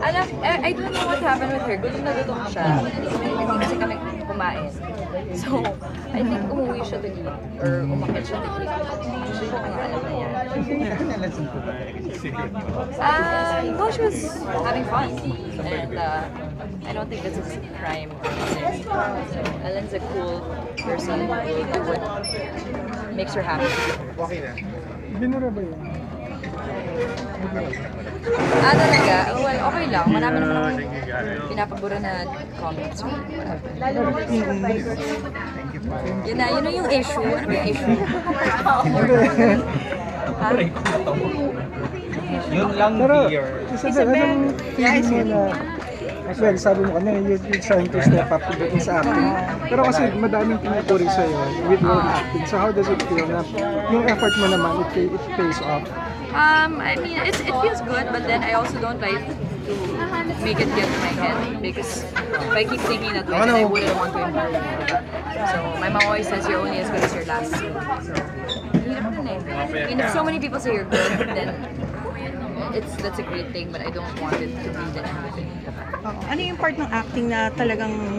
Alam, I don't know what happened with her. Gutom na gutom siya. Hindi kasi kami kumain. So, I think umuwi siya to eat. Or umakit siya to eat. Gusto ko nga alam na yan. No, she was having fun. And I don't think this is a crime or anything. So, Ellen's a cool person who would makes her happy. Binura ba yun? Talaga? Well, okay lang. Marami naman akong pinapabura na comments or whatever. Yun na yung issue. Ano ba yung issue? Ha? Yun lang beer. Anong feeling mo na, well, sabi mo kanina, you're trying to step up pagdating sa acting. Pero kasi madaming tinuturi sa'yo with your acting. So how does it feel na yung effort mo naman, it pays off? I mean, it feels good, but then I also don't like to make it get to my head because if I keep thinking that way, then I wouldn't want to improve. So my mom always says you're only as good as your last scene. So, I mean, if so many people say you're good, then that's a great thing, but I don't want it to be the end of it. Ano yung part ng acting na talagang